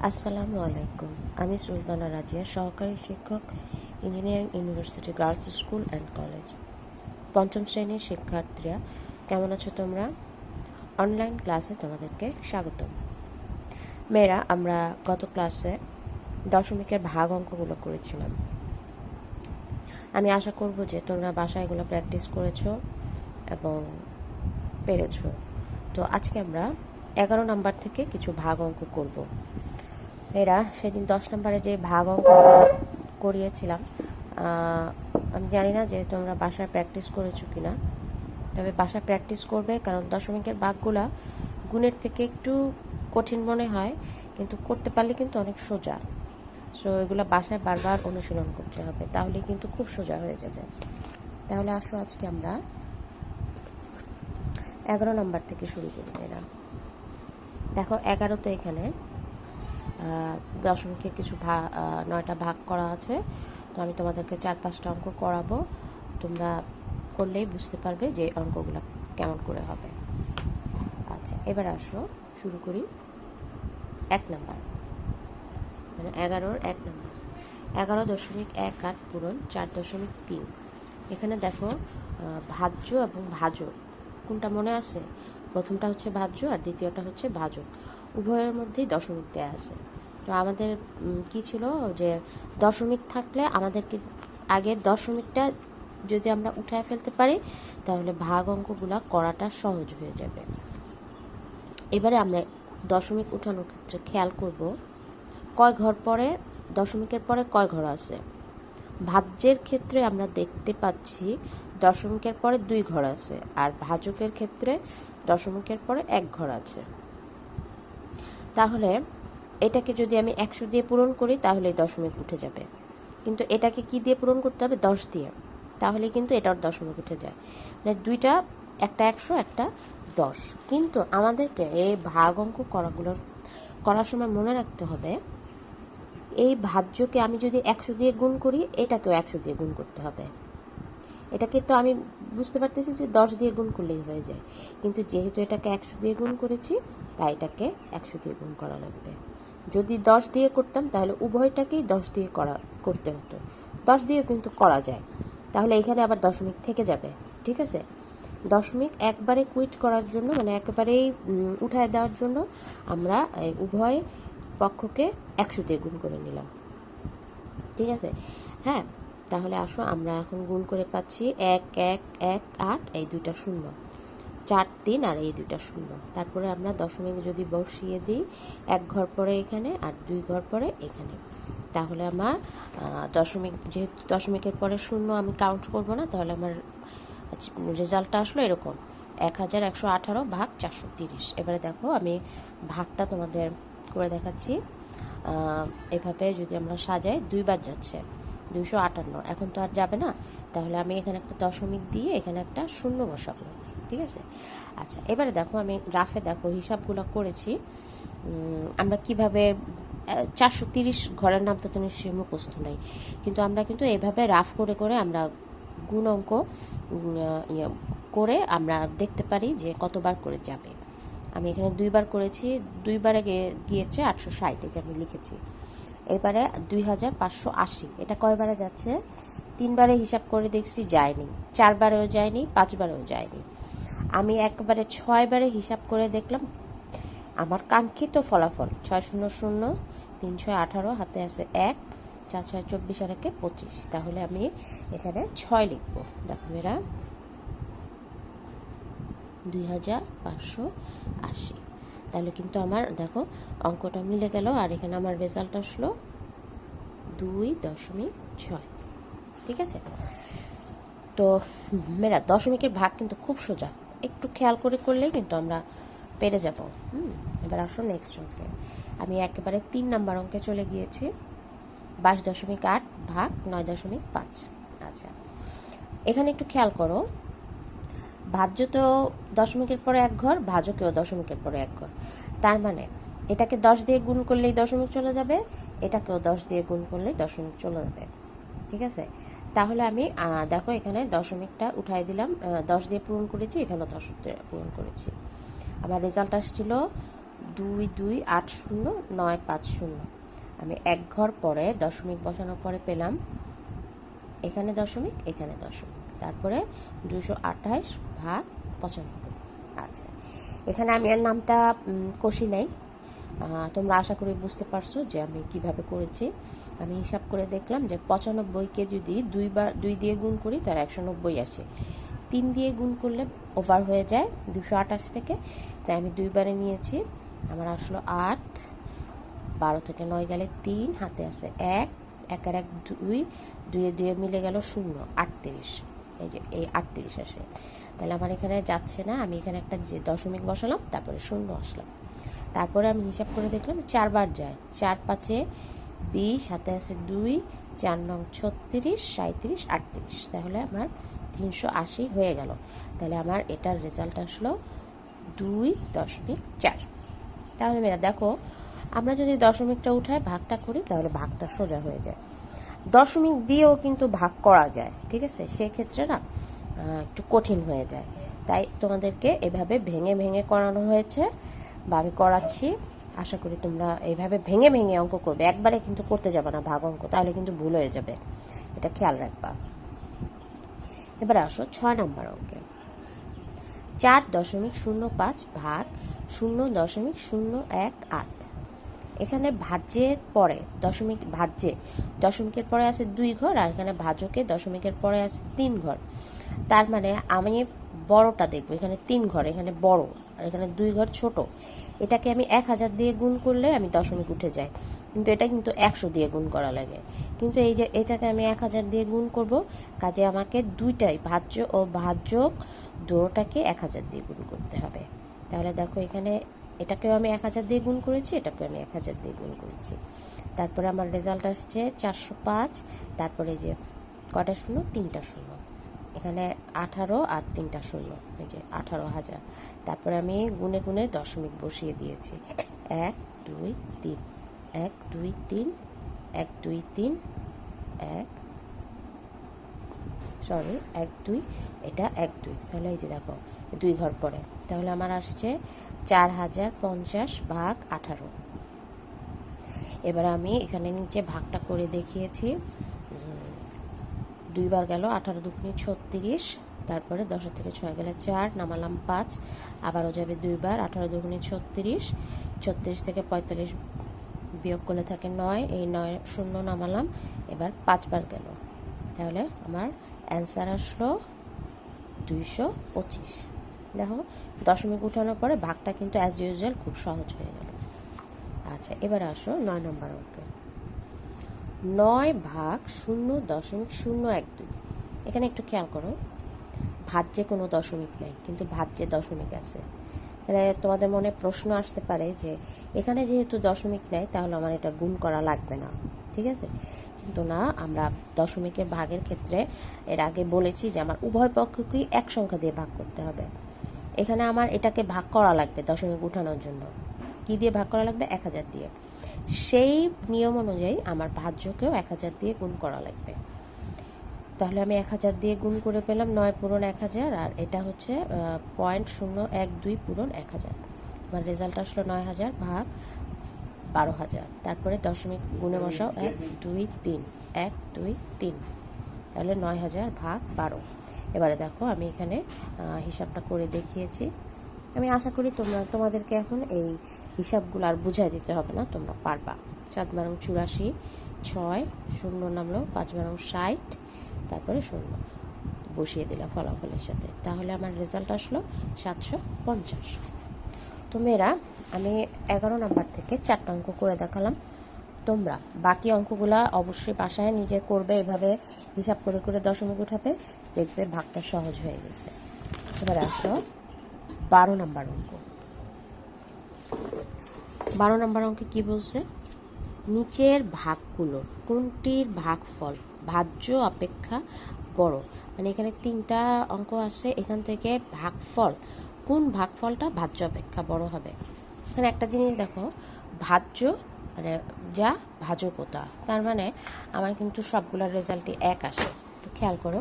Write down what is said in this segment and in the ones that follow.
আসসালামু আলাইকুম। আমি সুলতানা রাজিয়া, সহকারী শিক্ষক, engineering university girls school and college. পঞ্চম শ্রেণীর শিক্ষার্থীরা কেমন আছো তোমরা? অনলাইন ক্লাসে তোমাদেরকে স্বাগতম। মেয়েরা, আমরা গত ক্লাসে দশমিকের ভাগ অঙ্কগুলো করেছিলাম। আমি আশা করব যে তোমরা বাসায় এগুলো প্র্যাকটিস করেছো এবং পেরেছো। তো আজকে আমরা 11 নাম্বার থেকে কিছু ভাগ অঙ্ক করব। এরা সেদিন 10 নম্বরে যে ভাগ অঙ্ক করিয়েছিলাম, আমি জানি না যে তোমরা বাসায় প্র্যাকটিস করেছো কিনা, তবে বাসায় প্র্যাকটিস করবে, কারণ দশমিকের ভাগগুলা গুণের থেকে একটু কঠিন মনে হয়, কিন্তু করতে পারলে কিন্তু অনেক সোজা। সো এগুলো বাসায় বারবার অনুশীলন করতে হবে, তাহলে কিন্তু খুব সোজা হয়ে যাবে। তাহলে আসো আজকে আমরা 11 নম্বর থেকে শুরু করি। এরা দেখো, 11 তো এখানে দশমিকের কিছু 9টা ভাগ করা আছে। তো আমি তোমাদেরকে 4-5টা অঙ্ক করাবো, তোমরা করলেই বুঝতে পারবে যে অঙ্কগুলো কেমন করে হবে। আচ্ছা, এবার আসো শুরু করি। 1 নাম্বার, মানে 11-র 1 নাম্বার, 11.18 পূরণ 4.3। এখানে দেখো ভাজ্য এবং ভাজক কোনটা মনে আছে? প্রথমটা হচ্ছে ভাজ্য আর দ্বিতীয়টা হচ্ছে ভাজক। উভয়ের মধ্যেই দশমিক দেওয়া আছে। তো আমাদের কি ছিল যে দশমিক থাকলে আমাদেরকে আগে দশমিকটা যদি আমরা উঠায় ফেলতে পারি, তাহলে ভাগ অঙ্কগুলো করাটা সহজ হয়ে যাবে। এবারে আমরা দশমিক উঠানোর ক্ষেত্রে খেয়াল করব কয় ঘর পরে, দশমিকের পরে কয় ঘর আছে। ভাজ্যের ক্ষেত্রে আমরা দেখতে পাচ্ছি দশমিকের পরে 2 ঘর আছে, আর ভাজকের ক্ষেত্রে দশমিকের পরে 1 ঘর আছে। তাহলে এটাকে যদি আমি 100 দিয়ে পূরণ করি, তাহলে দশমিক উঠে যাবে। কিন্তু এটাকে কি দিয়ে পূরণ করতে হবে? 10 দিয়ে, তাহলে কিন্তু এটার দশমিক উঠে যায়। মানে দুইটা, একটা 100, একটা 10। কিন্তু আমাদেরকে এই ভাগ অঙ্ক করার সময় মনে রাখতে হবে, এই ভাজ্যকে আমি যদি 100 দিয়ে গুণ করি, এটাকেও 100 দিয়ে গুণ করতে হবে। এটাকে তো আমি বুঝতে পারতেছি যে 10 দিয়ে গুণ করলেই হয়ে যায়, কিন্তু যেহেতু এটাকে 100 দিয়ে গুণ করেছি, তাই এটাকে 100 দিয়ে গুণ করা লাগবে। যদি 10 দিয়ে করতাম, তাহলে উভয়টাকেই 10 দিয়ে করতে হতো। 10 দিয়ে কিন্তু করা যায়, তাহলে এখানে আবার দশমিক থেকে যাবে। ঠিক আছে, দশমিক একবারে কুইট করার জন্য, মানে একেবারেই উঠায় দেওয়ার জন্য আমরা উভয় পক্ষকে 100 দিয়ে গুণ করে নিলাম। ঠিক আছে, হ্যাঁ। তাহলে আসো আমরা এখন গুণ করে পাচ্ছি 1 1 1 8, এই দুইটা শূন্য, 4 3 আর এই দুইটা শূন্য। তারপরে আমরা দশমিক যদি বসিয়ে দিই, 1 ঘর পরে এখানে আর 2 ঘর পরে এখানে, তাহলে আমার দশমিক, যেহেতু দশমিকের পরে শূন্য আমি কাউন্ট করব না, তাহলে আমার রেজাল্টটা আসলো এরকম 1118 ভাগ 430। এবারে দেখো, আমি ভাগটা তোমাদের করে দেখাচ্ছি। এভাবে যদি আমরা সাজাই, 2 বার যাচ্ছে 258, এখন তো আর যাবে না, তাহলে আমি এখানে একটা দশমিক দিয়ে এখানে একটা শূন্য বসাবো। ঠিক আছে, আচ্ছা। এবারে দেখো, আমি রাফে দেখো হিসাবগুলো করেছি। আমরা কিভাবে 430 ঘরের নাম তো নিশ্চয়ই মুখস্থ নেই, কিন্তু আমরা কিন্তু এভাবে রাফ করে করে আমরা গুণ অঙ্ক করে আমরা দেখতে পারি যে কতবার করে যাবে। আমি এখানে 2 বার করেছি, 2 বারে গিয়েছে 860, এটা আমি লিখেছি। এবারে 2580, এটা কয়বারে যাচ্ছে? 3 বারে হিসাব করে দেখছি যায়নি, 4 বারেও যায়নি, 5 বারেও যায়নি। আমি একবারে 6 বারে হিসাব করে দেখলাম, আমার কাঙ্ক্ষিত ফলাফল 600, 3 6 18, হাতে আছে 1, 4 6 24 আর 1 25। তাহলে আমি এখানে 6 লিখবো। দেখো মেয়েরা, 2580। তাহলে কিন্তু আমার দেখো অঙ্কটা মিলে গেল, আর এখানে আমার রেজাল্ট আসলো 2.6। ঠিক আছে, তো মেয়েরা দশমিকের ভাগ কিন্তু খুব সোজা, একটু খেয়াল করে করলেই কিন্তু আমরা পেরে যাব। এবার আসো নেক্সট অঙ্কে। আমি একেবারে 3 নাম্বার অঙ্কে চলে গিয়েছি। 22.8 ভাগ 9.5। আচ্ছা, এখানে একটু খেয়াল করো, ভাজ্য তো দশমিকের পরে 1 ঘর, ভাজকেও দশমিকের পরে 1 ঘর। তার মানে এটাকে 10 দিয়ে গুণ করলেই দশমিক চলে যাবে, এটাকেও 10 দিয়ে গুণ করলেই দশমিক চলে যাবে। ঠিক আছে, তাহলে আমি দেখো এখানে দশমিকটা উঠাই দিলাম, 10 দিয়ে পূরণ করেছি, এখানে 10 দিয়ে পূরণ করেছি। আমার রেজাল্ট আসছিল 2280,950। আমি এক ঘর পরে দশমিক বসানোর পরে পেলাম এখানে দশমিক, এখানে দশমিক, তারপরে 228/95। আচ্ছা, এখানে আমি আর নামটা কষি নাই। তোমরা আশা করি বুঝতে পারছো যে আমি কিভাবে করেছি। আমি হিসাব করে দেখলাম যে 95কে যদি 2 দিয়ে গুণ করি তার 190 আসে, 3 দিয়ে গুণ করলে ওভার হয়ে যায় 228 থেকে, তাই আমি 2 বারে নিয়েছি। আমার আসলো 8, 12 থেকে 9 গেলে 3, হাতে আছে 1, 1 আর 1 2, 2 2 মিলে গেল 0, 38। এই যে এই 38 আসে। তাহলে আমার এখানে যাচ্ছে না, আমি এখানে একটা যে দশমিক বসালাম, তারপরে 0 আসলাম। তারপরে আমি হিসাব করে দেখলাম 4 বার যায়, 4 5 20, হাতে আছে 2, 4 9 36, 37, 38। তাহলে আমার 380 হয়ে গেল। তাহলে আমার এটার রেজাল্ট আসলো 2.4। তাহলে মেয়েরা দেখো, আমরা যদি দশমিকটা উঠায় ভাগটা করি তাহলে ভাগটা সোজা হয়ে যায়। দশমিক দিয়েও কিন্তু ভাগ করা যায়, ঠিক আছে, সেক্ষেত্রে না একটু কঠিন হয়ে যায়। তাই তোমাদেরকে এভাবে ভেঙে ভেঙে করানো হয়েছে বা আমি করাচ্ছি। আশা করি তোমরা এইভাবে ভেঙে ভেঙে অঙ্ক করবে, একবারে কিন্তু করতে যাবে না ভাগ অঙ্ক, তাহলে কিন্তু ভুল হয়ে যাবে, এটা খেয়াল রাখবা। এবার আসো 6 নম্বর অঙ্কে। 4.05 ভাগ 0.018। এখানে ভাজ্যের পরে দশমিকের পরে আছে 2 ঘর, আর এখানে ভাজকে দশমিকের পরে আছে 3 ঘর। তার মানে আমি বড়টা দেখবো, এখানে 3 ঘর, এখানে বড়, আর এখানে 2 ঘর ছোট। এটাকে আমি 1000 দিয়ে গুণ করলে আমি দশমিক উঠে যাই, কিন্তু এটা কিন্তু 100 দিয়ে গুণ করা লাগে। কিন্তু এই যে এটাকে আমি 1000 দিয়ে গুণ করব, কাজে আমাকে দুইটাই ভাজ্য ও ভাজক দুটোটাকে 1000 দিয়ে গুণ করতে হবে। তাহলে দেখো এখানে এটাকেও আমি 1000 দিয়ে গুণ করেছি, এটাকেও আমি 1000 দিয়ে গুণ করেছি। তারপরে আমার রেজাল্ট আসছে 405। তারপরে যে কটা শূন্য, 3টা শূন্য, এখানে 18 আর 3টা শূন্য, এই যে 18,000। তারপরে আমি গুনে গুনে দশমিক বসিয়ে দিয়েছি, 1 2 3, 1 2 3, 1 2 3, 1 2, এটা 1 2। তাহলে এই যে দেখো 2 ঘর পরে, তাহলে আমার আসছে 4050/18। এবার আমি এখানে নিচে ভাগটা করে দেখিয়েছি। 2 বার গেল, 18 দুগুণে 36, তারপরে 10 থেকে 6 গেলে 4, নামালাম 5, আবারও যাবে 2 বার, 18 দুগুণে 36, 36 থেকে 45 বিয়োগ করলে থাকে 9, এই 9 শূন্য নামালাম, এবার 5 বার গেল। তাহলে আমার অ্যান্সার আসলো 225। দেখো দশমিক উঠানোর পরে ভাগটা কিন্তু অ্যাজ ইউজুয়াল খুব সহজ হয়ে গেল। আচ্ছা, এবার আসো 9 নম্বর অঙ্কে। 9 ভাগ 0.012। এখানে একটু খেয়াল করো, ভাজ্যে কোনো দশমিক নেই, কিন্তু ভাজ্যে দশমিক আছে। তাহলে তোমাদের মনে প্রশ্ন আসতে পারে যে এখানে যেহেতু দশমিক নেই তাহলে আমার এটা গুণ করা লাগবে না, ঠিক আছে? কিন্তু না, আমরা দশমিকের ভাগের ক্ষেত্রে এর আগে বলেছি যে আমার উভয় পক্ষকেই এক সংখ্যা দিয়ে ভাগ করতে হবে। এখানে আমার এটাকে ভাগ করা লাগবে দশমিক উঠানোর জন্য। কি দিয়ে ভাগ করা লাগবে? 1000 দিয়ে। সেই নিয়ম অনুযায়ী আমার ভাজ্যকেও 1000 দিয়ে গুণ করা লাগবে। তাহলে আমি 1000 দিয়ে গুণ করে পেলাম 9 পূরণ 1000, আর এটা হচ্ছে 0.012 পূরণ 1000। আমার রেজাল্ট আসলো 9000 ভাগ 12000। তারপরে দশমিক গুণে বসাও, 1 2 3, 1 2 3, তাহলে 9000 ভাগ 12। এবারে দেখো আমি এখানে হিসাবটা করে দেখিয়েছি। আমি আশা করি তোমাদেরকে এখন এই হিসাবগুলো আর বুঝাই দিতে হবে না, তোমরা পারবা। 7 বারং 84, 6 শূন্য নামলো, 5 বারং 60, তারপরে শূন্য বসিয়ে দিলাম ফলাফলের সাথে। তাহলে আমার রেজাল্ট আসলো 750। তো মেয়েরা, আমি 11 নাম্বার থেকে 4টা অঙ্ক করে দেখালাম। তোমরা বাকি অঙ্কগুলা অবশ্যই বাসায় নিজে করবে, এভাবে হিসাব করে করে দশমিক উঠাবে, দেখবে ভাগটা সহজ হয়ে গেছে। এবার আসো 12 নাম্বার অঙ্ক। 12 নাম্বার অঙ্কে কি বলছে? নিচের ভাগগুলো কোনটির ভাগফল ভাজ্য অপেক্ষা বড়? মানে এখানে 3টা অঙ্ক আছে, এখান থেকে ভাগফল, কোন ভাগফলটা ভাজ্য অপেক্ষা বড় হবে? এখানে একটা জিনিস দেখো, ভাজ্য মানে যা ভাজকতা, তার মানে আমার কিন্তু সবগুলোর রেজাল্টই এক আসে। একটু খেয়াল করো,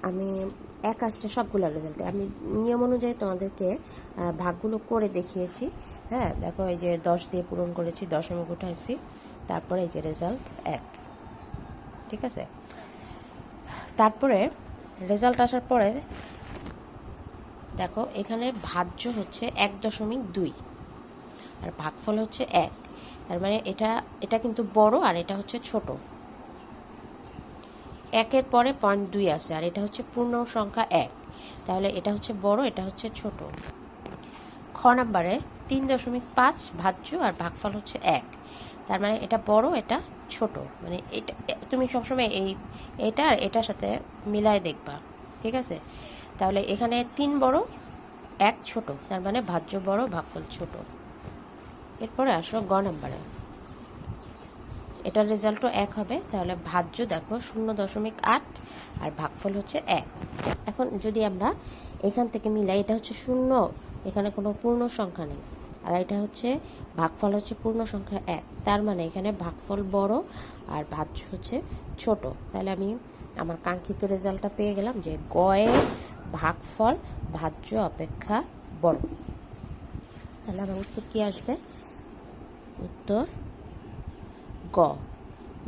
আমি এক আসছে সবগুলো রেজাল্টে। আমি নিয়ম অনুযায়ী তোমাদেরকে ভাগগুলো করে দেখিয়েছি। হ্যাঁ, দেখো এই যে 10 দিয়ে পূরণ করেছি, দশমিক উঠাইছি, তারপরে এই যে রেজাল্ট 1। ঠিক আছে, তারপরে রেজাল্ট আসার পরে দেখো এখানে ভাজ্য হচ্ছে 1.2 আর ভাগফল হচ্ছে 1। তার মানে এটা কিন্তু বড় আর এটা হচ্ছে ছোট। 1-এর পরে 0.2 আছে আর এটা হচ্ছে পূর্ণ সংখ্যা 1, তাহলে এটা হচ্ছে বড়, এটা হচ্ছে ছোট। খ নাম্বারে 3.5 ভাজ্য আর ভাগফল হচ্ছে 1, তার মানে এটা বড়, এটা ছোট। মানে এটা তুমি সবসময় এটা আর এটার সাথে মিলায় দেখবা। ঠিক আছে, তাহলে এখানে 3 বড় 1 ছোট, তার মানে ভাজ্য বড় ভাগফল ছোট। এরপরে আসো গ নাম্বারে, এটার রেজাল্টও 1 হবে, তাহলে ভাজ্য দেখো 0.8 আর ভাগফল হচ্ছে 1। এখন যদি আমরা এখান থেকে মিলাই, এটা হচ্ছে 0, এখানে কোনো পূর্ণ সংখ্যা নেই, আর এটা হচ্ছে ভাগফল হচ্ছে পূর্ণ সংখ্যা 1, তার মানে এখানে ভাগফল বড় আর ভাজ্য হচ্ছে ছোট। তাহলে আমি আমার কাঙ্ক্ষিত রেজাল্টটা পেয়ে গেলাম যে গয়ের ভাগফল ভাজ্য অপেক্ষা বড়। তাহলে আমার উত্তর কি আসবে? উত্তর গ।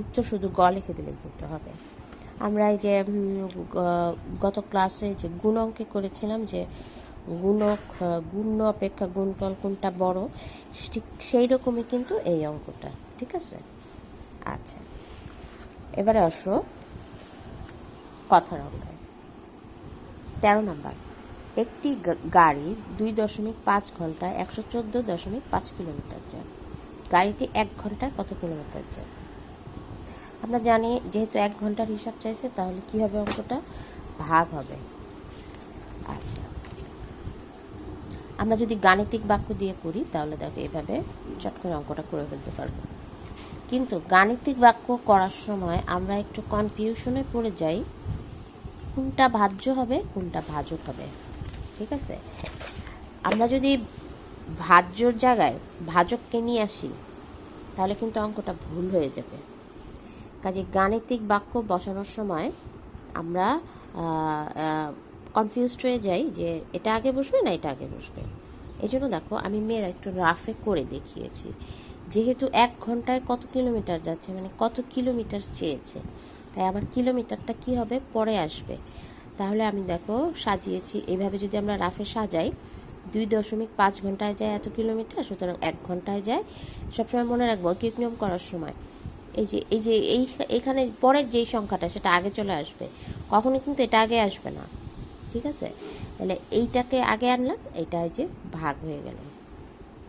উত্তর শুধু গ লিখে দিলে কিন্তু হবে। আমরা এই যে গত ক্লাসে যে গুণ অঙ্কে করেছিলাম যে গুণ অপেক্ষা গুণফল কোনটা বড়, ঠিক সেই রকমই কিন্তু এই অঙ্কটা। ঠিক আছে, আচ্ছা এবারে আসো কথার অঙ্কে। 13 নাম্বার, একটি গাড়ি 2.5 ঘন্টায় 114.5 কিলোমিটার যায়। গাড়িটি 1 ঘন্টায় কত কিলোমিটার যায়? আমরা জানি যেহেতু 1 ঘন্টার হিসাব চাইছে, তাহলে কি হবে? অঙ্কটা ভাগ হবে। আচ্ছা, আমরা যদি গাণিতিক বাক্য দিয়ে করি তাহলে দেখো এভাবে চট করে অঙ্কটা করে ফেলতে পারবো। কিন্তু গাণিতিক বাক্য করার সময় আমরা একটু কনফিউশনে পড়ে যাই, কোনটা ভাজ্য হবে কোনটা ভাজক হবে। ঠিক আছে, আমরা যদি ভাজ্যর জায়গায় ভাজককে নিয়ে আসি তাহলে কিন্তু অঙ্কটা ভুল হয়ে যাবে। কাজে গাণিতিক বাক্য বসানোর সময় আমরা কনফিউজড হয়ে যাই যে এটা আগে বসবে না এটা আগে বসবে। এই জন্য দেখো আমি মেয়েরা একটু রাফে করে দেখিয়েছি। যেহেতু 1 ঘন্টায় কত কিলোমিটার যাচ্ছে, মানে কত কিলোমিটার চেয়েছে, তাই আবার কিলোমিটারটা কি হবে পরে আসবে। তাহলে আমি দেখো সাজিয়েছি এইভাবে। যদি আমরা রাফে সাজাই, 2.5 ঘন্টায় যায় এত কিলোমিটার, সুতরাং 1 ঘন্টায় যায়। সবসময় মনে রাখবো কিক নিয়ম করার সময় এইখানে পরের যেই সংখ্যাটা সেটা আগে চলে আসবে, কখনই কিন্তু এটা আগে আসবে না। ঠিক আছে, তাহলে এইটাকে আগে আনলাম, এইটা যে ভাগ হয়ে গেল।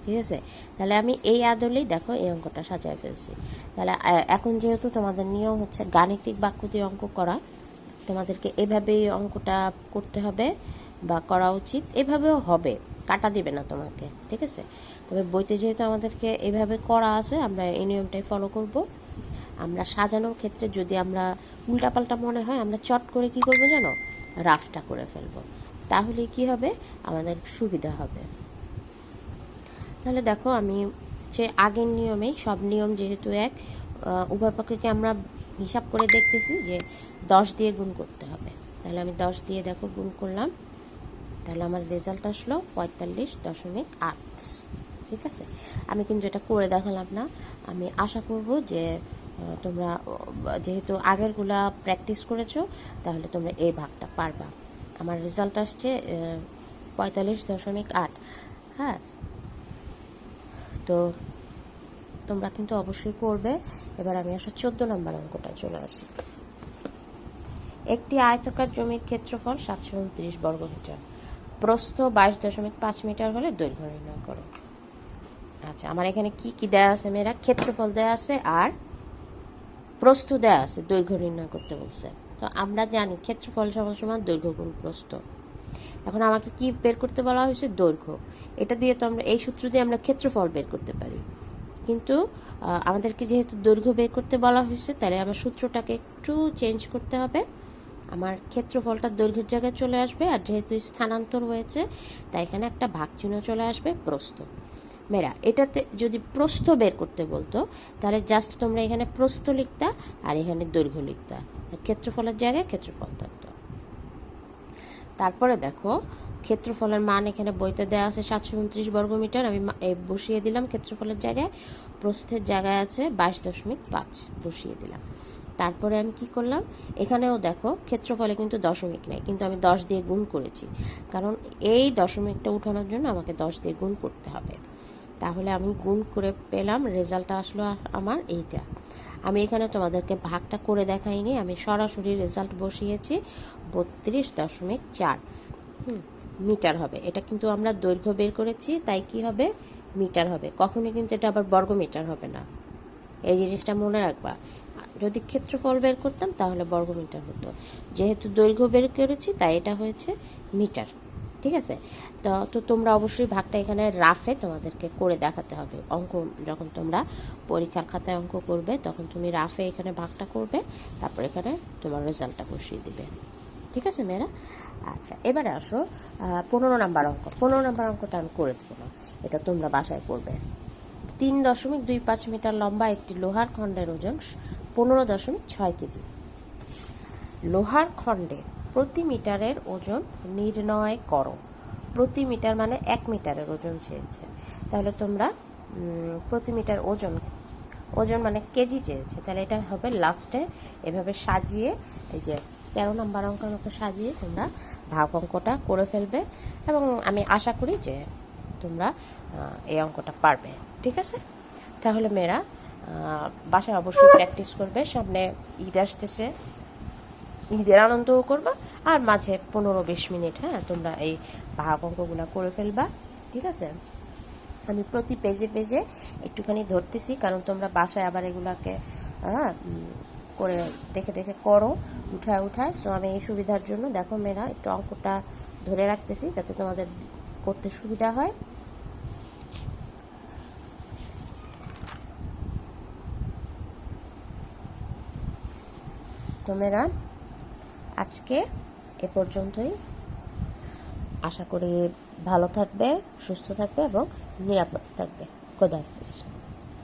ঠিক আছে, তাহলে আমি এই আদলেই দেখো এই অঙ্কটা সাজায় ফেলছি। তাহলে এখন যেহেতু তোমাদের নিয়ম হচ্ছে গাণিতিক বাক্য দিয়ে অঙ্ক করা, তোমাদেরকে এভাবেই অঙ্কটা করতে হবে বা করা উচিত। এভাবেও হবে, কাটা দিবে না তোমাকে। ঠিক আছে, তবে বইতে যেহেতু আমাদেরকে এভাবে করা আছে, আমরা এই নিয়মটাই ফলো করব। আমরা সাজানোর ক্ষেত্রে যদি আমরা উল্টাপাল্টা মনে হয়, আমরা চট করে কি করব জানো? রাফটা করে ফেলব, তাহলে কি হবে? আমাদের সুবিধা হবে। তাহলে দেখো আমি যে আগের নিয়মেই সব নিয়ম যেহেতু এক, উভয় পক্ষকে আমরা হিসাব করে দেখতেছি যে 10 দিয়ে গুণ করতে হবে। তাহলে আমি 10 দিয়ে দেখো গুণ করলাম, তাহলে আমার রেজাল্ট আসলো 45.8। ঠিক আছে, আমি কিন্তু এটা করে দেখালাম না। আমি আশা করব যে তোমরা যেহেতু আগেরগুলা প্র্যাকটিস করেছো, তাহলে তোমরা এই ভাগটা পারবা। আমার রেজাল্ট আসছে 45.8। হ্যাঁ, তো তোমরা কিন্তু অবশ্যই করবে। এবার আমি আসলে 14 নম্বর অঙ্কটা চলে আসি। একটি আয়তাকার জমির ক্ষেত্রফল 729 বর্গমিটার, প্রস্থ 22.5 মিটার হলে দৈর্ঘ্য নির্ণয় করো। আচ্ছা, আমার এখানে কি কি দেয়া আছে মেয়েরা? ক্ষেত্রফল দেয়া আছে আর প্রস্থ দেয়া আছে, দৈর্ঘ্য নির্ণয় করতে বলছে। তো আমরা জানি ক্ষেত্রফল সমান দৈর্ঘ্য গুণ প্রস্থ। এখন আমাকে কি বের করতে বলা হয়েছে? দৈর্ঘ্য। এটা দিয়ে তো আমরা এই সূত্র দিয়ে আমরা ক্ষেত্রফল বের করতে পারি, কিন্তু আমাদেরকে যেহেতু দৈর্ঘ্য বের করতে বলা হয়েছে, তাহলে আমার সূত্রটাকে একটু চেঞ্জ করতে হবে। আমার ক্ষেত্রফলটা দৈর্ঘ্যের জায়গায় চলে আসবে, আর যেহেতু স্থানান্তর হয়েছে তাই এখানে একটা ভাগ চিহ্ন চলে আসবে, প্রস্থ। মেয়েরা এটাতে যদি প্রস্থ বের করতে বলতো, তাহলে জাস্ট তোমরা এখানে প্রস্থ লিখতা আর এখানে দৈর্ঘ্য লিখতা, ক্ষেত্রফলের জায়গায় ক্ষেত্রফল থাকতো। তারপরে দেখো ক্ষেত্রফলের মান এখানে বইতে দেওয়া আছে 729 বর্গমিটার, আমি বসিয়ে দিলাম ক্ষেত্রফলের জায়গায়, প্রস্থের জায়গায় আছে 22.5 বসিয়ে দিলাম। তারপরে আমি কি করলাম, এখানেও দেখো ক্ষেত্রফলে কিন্তু দশমিক নেই, কিন্তু আমি 10 দিয়ে গুণ করেছি, কারণ এই দশমিকটা উঠানোর জন্য আমাকে 10 দিয়ে গুণ করতে হবে। তাহলে আমি গুণ করে পেলাম, রেজাল্টটা আসলো আমার এইটা। আমি এখানে তোমাদেরকে ভাগটা করে দেখাইনি, আমি সরাসরি রেজাল্ট বসিয়েছি 32.4 মিটার হবে। এটা কিন্তু আমরা দৈর্ঘ্য বের করেছি, তাই কি হবে, মিটার হবে। কখনোই কিন্তু এটা আবার বর্গ মিটার হবে না, এই জিনিসটা মনে রাখবা। যদি ক্ষেত্রফল বের করতাম তাহলে বর্গ মিটার হতো, যেহেতু দৈর্ঘ্য বের করেছি তাই এটা হয়েছে মিটার। ঠিক আছে, তো তোমরা অবশ্যই ভাগটা এখানে রাফে তোমাদেরকে করে দেখাতে হবে। অঙ্ক যখন তোমরা পরীক্ষার খাতায় অঙ্ক করবে তখন তুমি রাফে এখানে ভাগটা করবে, তারপর এখানে তোমার রেজাল্টটা বসিয়ে দিবে। ঠিক আছে মেয়েরা? আচ্ছা, এবারে আসো 15 নাম্বার অঙ্ক। 15 নাম্বার অঙ্কটা আমি করে দেবো না, এটা তোমরা বাসায় করবে। 3.25 মিটার লম্বা একটি লোহার খণ্ডের ওজন 15.6 কেজি। লোহার খণ্ডে প্রতি মিটারের ওজন নির্ণয় করো। প্রতি মিটার মানে 1 মিটারের ওজন চেয়েছে, তাহলে তোমরা প্রতি মিটার ওজন মানে কেজি চেয়েছে, তাহলে এটা হবে লাস্টে এভাবে সাজিয়ে, এই যে 13 নম্বর অঙ্কের মতো সাজিয়ে তোমরা ভাগ অঙ্কটা করে ফেলবে, এবং আমি আশা করি যে তোমরা এই অঙ্কটা পারবে। ঠিক আছে, তাহলে মেয়েরা বাসায় অবশ্যই প্র্যাকটিস করবে, সামনে ঈদ আসতেছে, ঈদের আনন্দও করবা, আর মাঝে 15-20 মিনিট তোমরা এই ভাগ অঙ্কগুলো করে ফেলবা। ঠিক আছে, আমি প্রতি পেজে পেজে একটুখানি ধরতেছি, কারণ তোমরা বাসায় আবার এগুলাকে করে দেখে দেখে করো, উঠায়। সো আমি এই সুবিধার জন্য দেখো মেয়েরা একটু অঙ্কটা ধরে রাখতেছি যাতে তোমাদের করতে সুবিধা হয়। তোমরা আজকে এ পর্যন্তই, আশা করি ভালো থাকবে, সুস্থ থাকবে এবং নিরাপদ থাকবে। খোদা হাফেজ।